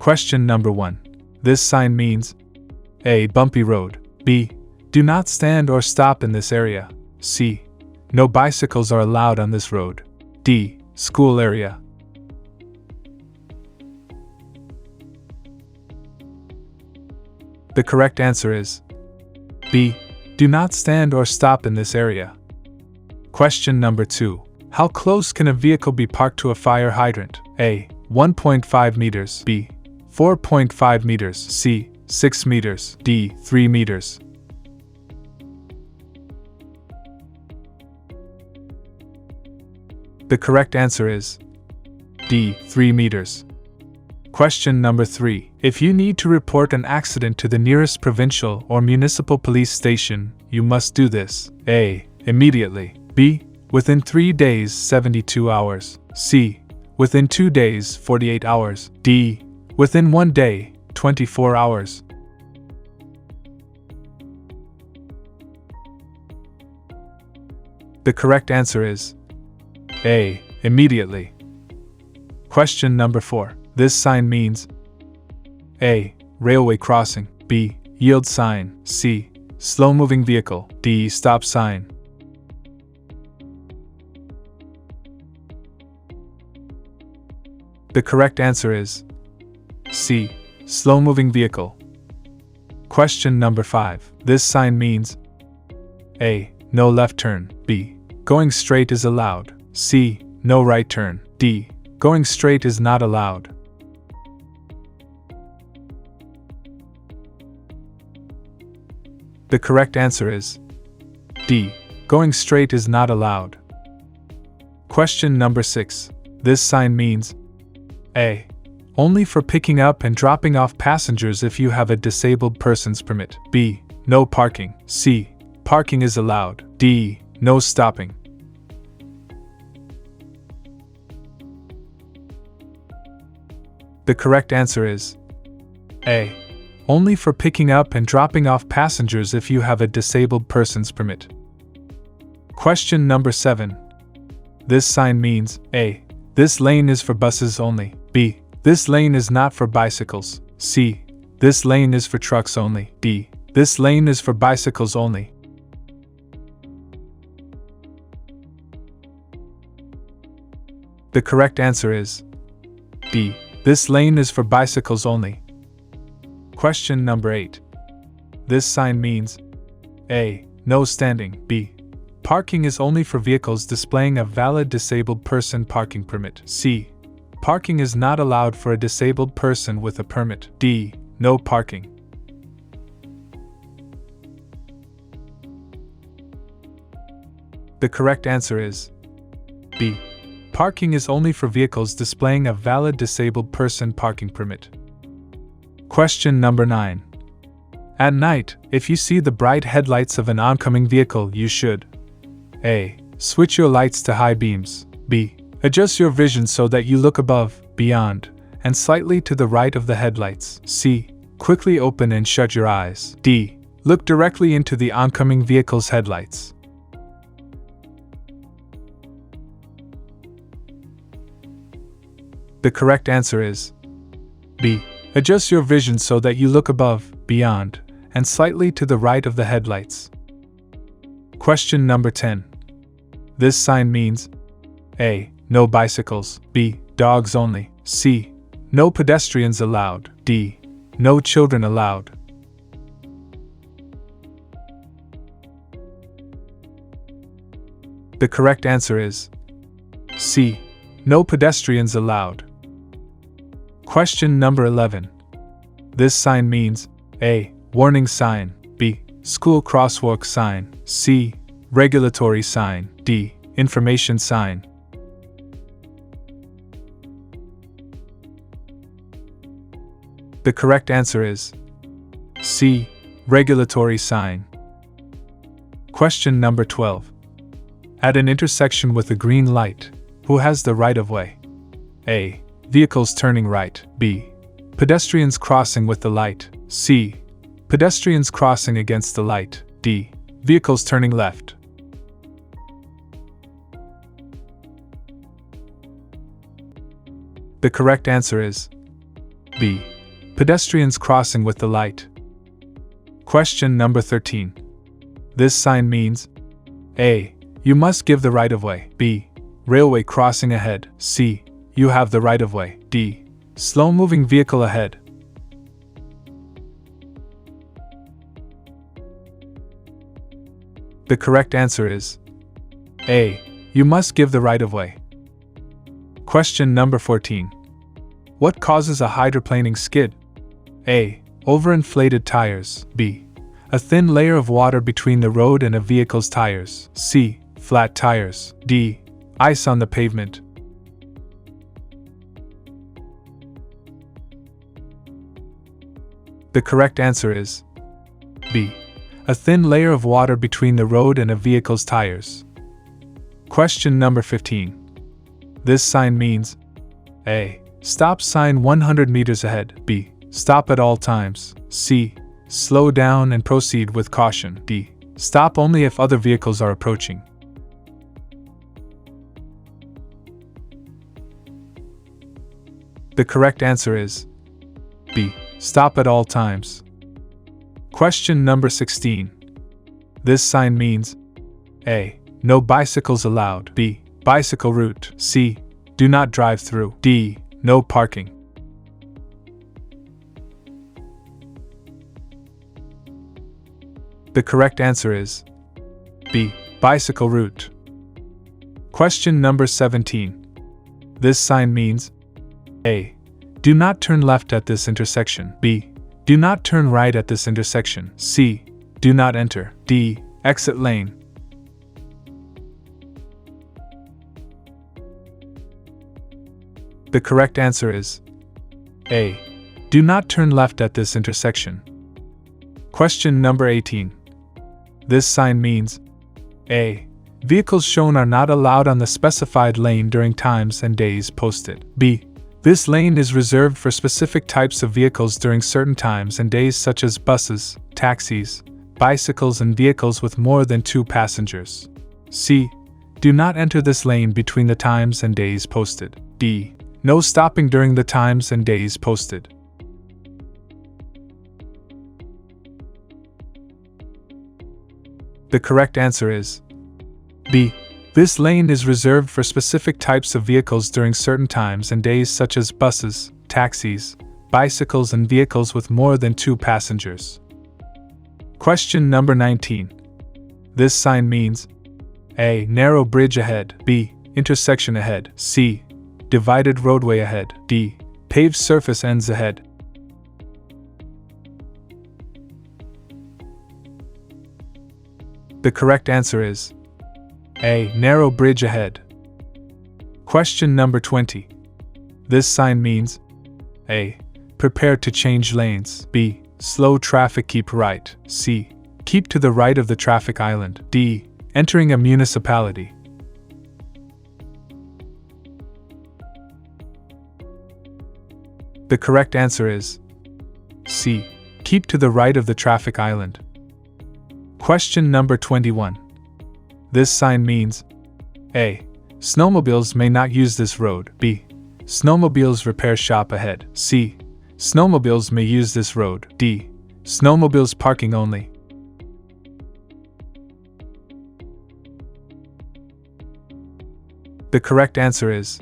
Question number 1. This sign means A. Bumpy road. B. Do not stand or stop in this area. C. No bicycles are allowed on this road. D. School area. The correct answer is B. Do not stand or stop in this area. Question number 2. How close can a vehicle be parked to a fire hydrant? A. 1.5 meters. B. 4.5 meters. C. 6 meters. D. 3 meters. The correct answer is D. 3 meters. Question number 3. If you need to report an accident to the nearest provincial or municipal police station, you must do this. A. Immediately. B. Within 3 days, 72 hours. C. Within 2 days, 48 hours. D. Within 1 day, 24 hours. The correct answer is A. Immediately. Question number 4. This sign means A. Railway crossing. B. Yield sign. C. Slow-moving vehicle. D. Stop sign. The correct answer is C. Slow-moving vehicle. Question number 5. This sign means A. No left turn. B. Going straight is allowed. C. No right turn. D. Going straight is not allowed. The correct answer is D. Going straight is not allowed. Question number 6. This sign means A. Only for picking up and dropping off passengers if you have a disabled person's permit. B. No parking. C. Parking is allowed. D. No stopping. The correct answer is A. Only for picking up and dropping off passengers if you have a disabled person's permit. Question number 7. This sign means A. This lane is for buses only. B. This lane is not for bicycles. C. This lane is for trucks only. D. This lane is for bicycles only. The correct answer is D. This lane is for bicycles only. Question number 8. This sign means A. No standing. B. Parking is only for vehicles displaying a valid disabled person parking permit. C. Parking is not allowed for a disabled person with a permit. D. No parking. The correct answer is B. Parking is only for vehicles displaying a valid disabled person parking permit. Question number 9. At night, if you see the bright headlights of an oncoming vehicle, you should A. Switch your lights to high beams. B. Adjust your vision so that you look above, beyond, and slightly to the right of the headlights. C. Quickly open and shut your eyes. D. Look directly into the oncoming vehicle's headlights. The correct answer is B. Adjust your vision so that you look above, beyond, and slightly to the right of the headlights. Question number 10. This sign means A. No bicycles. B. Dogs only. C. No pedestrians allowed. D. No children allowed. The correct answer is C. No pedestrians allowed. Question number 11. This sign means A. Warning sign. B. School crosswalk sign. C. Regulatory sign. D. Information sign. The correct answer is C. Regulatory sign. Question number 12. At an intersection with a green light, who has the right of way? A. Vehicles turning right. B. Pedestrians crossing with the light. C. Pedestrians crossing against the light. D. Vehicles turning left. The correct answer is B. Pedestrians crossing with the light. Question number 13. This sign means A. You must give the right-of-way. B. Railway crossing ahead. C. You have the right-of-way. D. Slow-moving vehicle ahead. The correct answer is A. You must give the right-of-way. Question number 14. What causes a hydroplaning skid? A. Overinflated tires. B. A thin layer of water between the road and a vehicle's tires. C. Flat tires. D. Ice on the pavement. The correct answer is B. A thin layer of water between the road and a vehicle's tires. Question number 15. This sign means A. Stop sign 100 meters ahead. B. Stop at all times. C. Slow down and proceed with caution. D. Stop only if other vehicles are approaching. The correct answer is B. Stop at all times. Question number 16. This sign means A. No bicycles allowed. B. Bicycle route. C. Do not drive through. D. No parking. The correct answer is B. Bicycle route. Question number 17. This sign means A. Do not turn left at this intersection. B. Do not turn right at this intersection. C. Do not enter. D. Exit lane. The correct answer is A. Do not turn left at this intersection. Question number 18. This sign means A. Vehicles shown are not allowed on the specified lane during times and days posted. B. This lane is reserved for specific types of vehicles during certain times and days such as buses, taxis, bicycles and vehicles with more than 2 passengers. C. Do not enter this lane between the times and days posted. D. No stopping during the times and days posted. The correct answer is B. This lane is reserved for specific types of vehicles during certain times and days such as buses, taxis, bicycles and vehicles with more than 2 passengers. Question number 19. This sign means A. Narrow bridge ahead. B. Intersection ahead. C. Divided roadway ahead. D. Paved surface ends ahead. The correct answer is A. Narrow bridge ahead. Question number 20. This sign means A. Prepare to change lanes. B. Slow traffic, keep right. C. Keep to the right of the traffic island. D. Entering a municipality. The correct answer is C. Keep to the right of the traffic island. Question number 21. This sign means A. Snowmobiles may not use this road. B. Snowmobiles repair shop ahead. C. Snowmobiles may use this road. D. Snowmobiles parking only. The correct answer is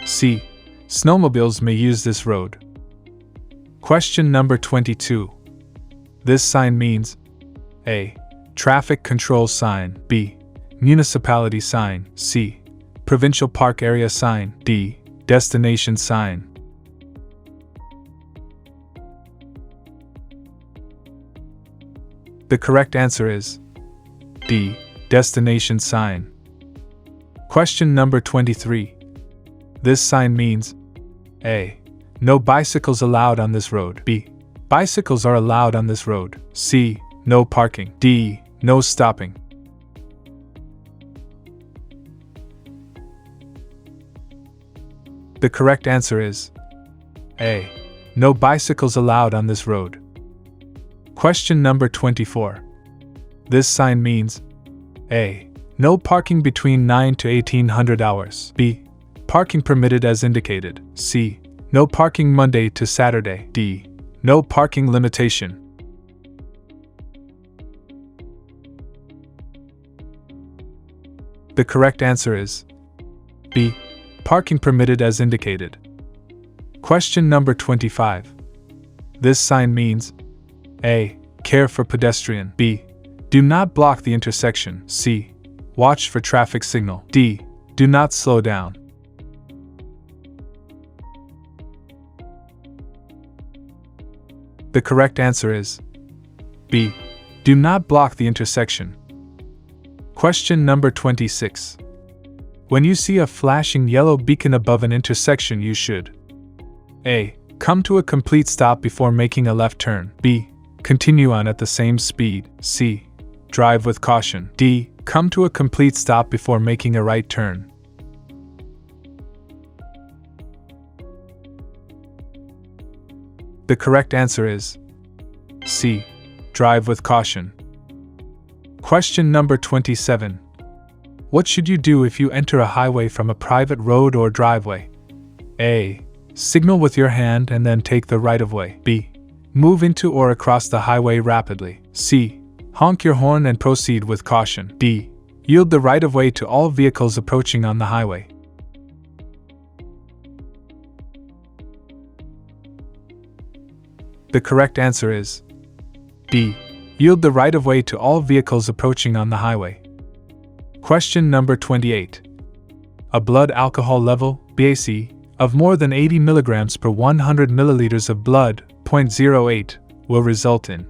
C. Snowmobiles may use this road. Question number 22. This sign means A. Traffic control sign. B. Municipality sign. C. Provincial park area sign. D. Destination sign. The correct answer is D. Destination sign. Question number 23. This sign means A. No bicycles allowed on this road. B. Bicycles are allowed on this road. C. No parking. D. No stopping. The correct answer is A. No bicycles allowed on this road. Question number 24. This sign means A. No parking between 9 to 1800 hours. B. Parking permitted as indicated. C. No parking Monday to Saturday. D. No parking limitation. The correct answer is B. Parking permitted as indicated. Question number 25. This sign means A. Care for pedestrian. B. Do not block the intersection. C. Watch for traffic signal. D. Do not slow down. The correct answer is B. Do not block the intersection. Question number 26. When you see a flashing yellow beacon above an intersection, you should A. Come to a complete stop before making a left turn. B. Continue on at the same speed. C. Drive with caution. D. Come to a complete stop before making a right turn. The correct answer is C. Drive with caution. Question number 27. What should you do if you enter a highway from a private road or driveway? A. Signal with your hand and then take the right-of-way. B. Move into or across the highway rapidly. C. Honk your horn and proceed with caution. D. Yield the right-of-way to all vehicles approaching on the highway. The correct answer is B. Yield the right-of-way to all vehicles approaching on the highway. Question number 28. A blood alcohol level, BAC, of more than 80 mg per 100 milliliters of blood, 0.08, will result in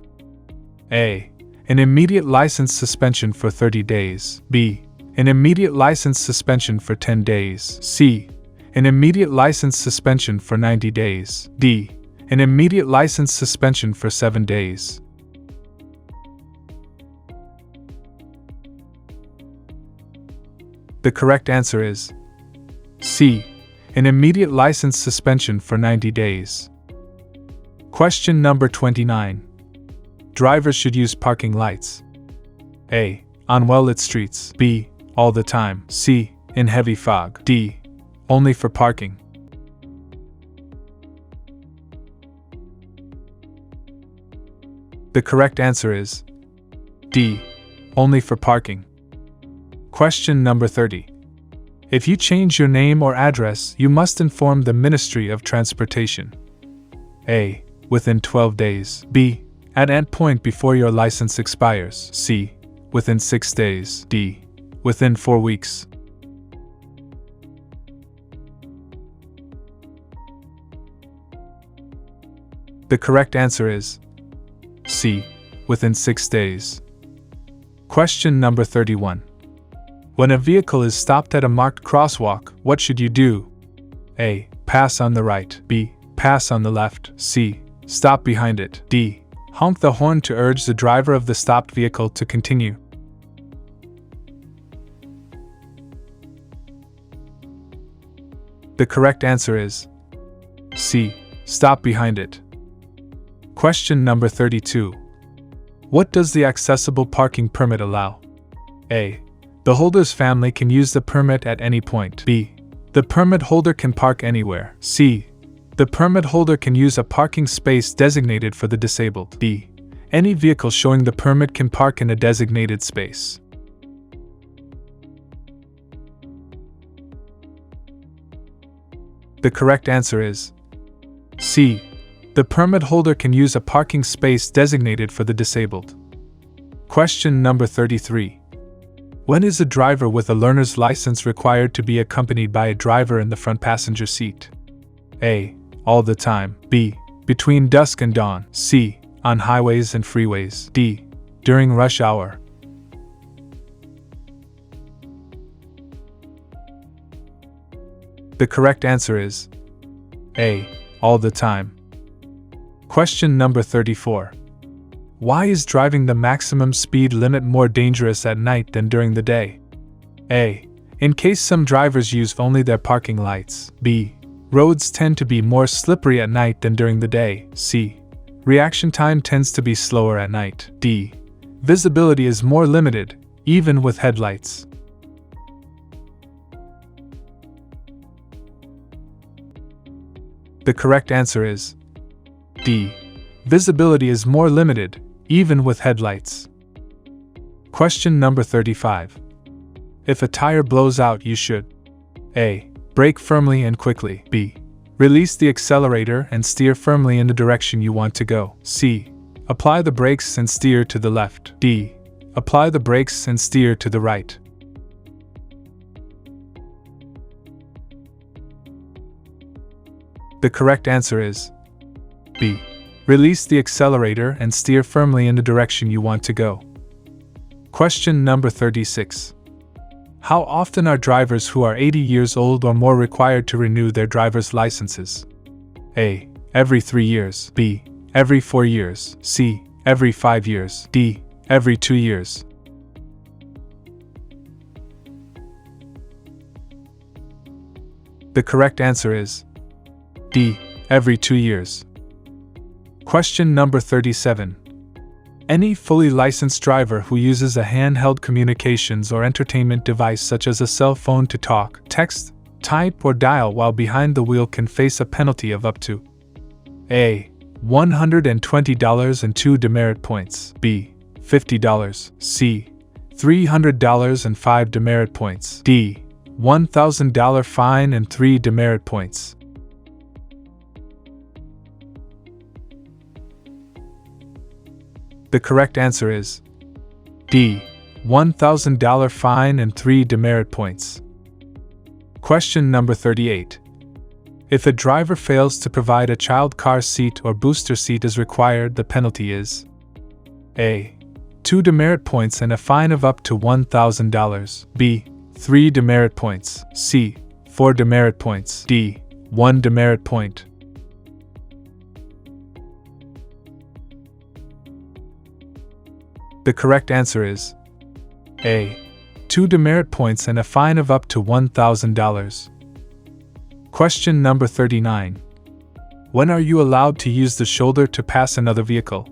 A. An immediate license suspension for 30 days. B. An immediate license suspension for 10 days. C. An immediate license suspension for 90 days. D. An immediate license suspension for 7 days. The correct answer is C. An immediate license suspension for 90 days. Question number 29. Drivers should use parking lights. A. On well-lit streets. B. All the time. C. In heavy fog. D. Only for parking. The correct answer is D. Only for parking. Question number 30. If you change your name or address, you must inform the Ministry of Transportation. A. Within 12 days. B. At an point before your license expires. C. Within 6 days. D. Within 4 weeks. The correct answer is C. Within 6 days. Question number 31. When a vehicle is stopped at a marked crosswalk, what should you do? A. Pass on the right. B. Pass on the left. C. Stop behind it. D. Honk the horn to urge the driver of the stopped vehicle to continue. The correct answer is C. Stop behind it. Question number 32. What does the accessible parking permit allow? A. The holder's family can use the permit at any point. B. The permit holder can park anywhere. C. The permit holder can use a parking space designated for the disabled. D. Any vehicle showing the permit can park in a designated space. The correct answer is C. The permit holder can use a parking space designated for the disabled. Question number 33. When is a driver with a learner's license required to be accompanied by a driver in the front passenger seat? A. All the time. B. Between dusk and dawn. C. On highways and freeways. D. During rush hour. The correct answer is A. All the time. Question number 34. Why is driving the maximum speed limit more dangerous at night than during the day? A. In case some drivers use only their parking lights. B. Roads tend to be more slippery at night than during the day. C. Reaction time tends to be slower at night. D. Visibility is more limited, even with headlights. The correct answer is D. Visibility is more limited, even with headlights. Question number 35. If a tire blows out, you should A. Brake firmly and quickly. B. Release the accelerator and steer firmly in the direction you want to go. C. Apply the brakes and steer to the left. D. Apply the brakes and steer to the right. The correct answer is B. Release the accelerator and steer firmly in the direction you want to go. Question number 36. How often are drivers who are 80 years old or more required to renew their driver's licenses? A. Every 3 years. B. Every 4 years. C. Every 5 years. D. Every 2 years. The correct answer is D. Every 2 years. Question number 37. Any fully licensed driver who uses a handheld communications or entertainment device such as a cell phone to talk, text, type, or dial while behind the wheel can face a penalty of up to A. $120 and 2 demerit points. B. $50. C. $300 and 5 demerit points. D. $1,000 fine and 3 demerit points. The correct answer is D. $1,000 fine and 3 demerit points. Question number 38. If a driver fails to provide a child car seat or booster seat as required, the penalty is A. 2 demerit points and a fine of up to $1,000. B. 3 demerit points. C. 4 demerit points. D. 1 demerit point. The correct answer is A. 2 demerit points and a fine of up to $1,000. Question number 39. When are you allowed to use the shoulder to pass another vehicle?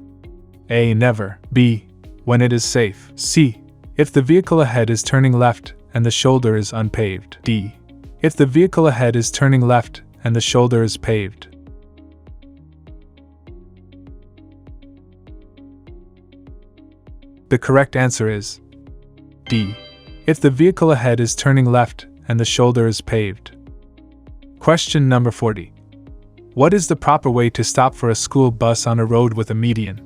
A. Never. B. When it is safe. C. If the vehicle ahead is turning left and the shoulder is unpaved. D. If the vehicle ahead is turning left and the shoulder is paved. The correct answer is D. If the vehicle ahead is turning left and the shoulder is paved. Question number 40. What is the proper way to stop for a school bus on a road with a median?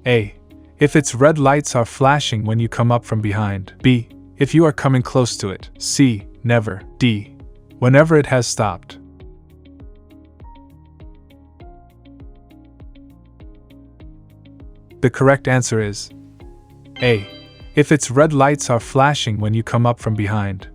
A. If its red lights are flashing when you come up from behind. B. If you are coming close to it. C. Never. D. Whenever it has stopped. The correct answer is A. If its red lights are flashing when you come up from behind.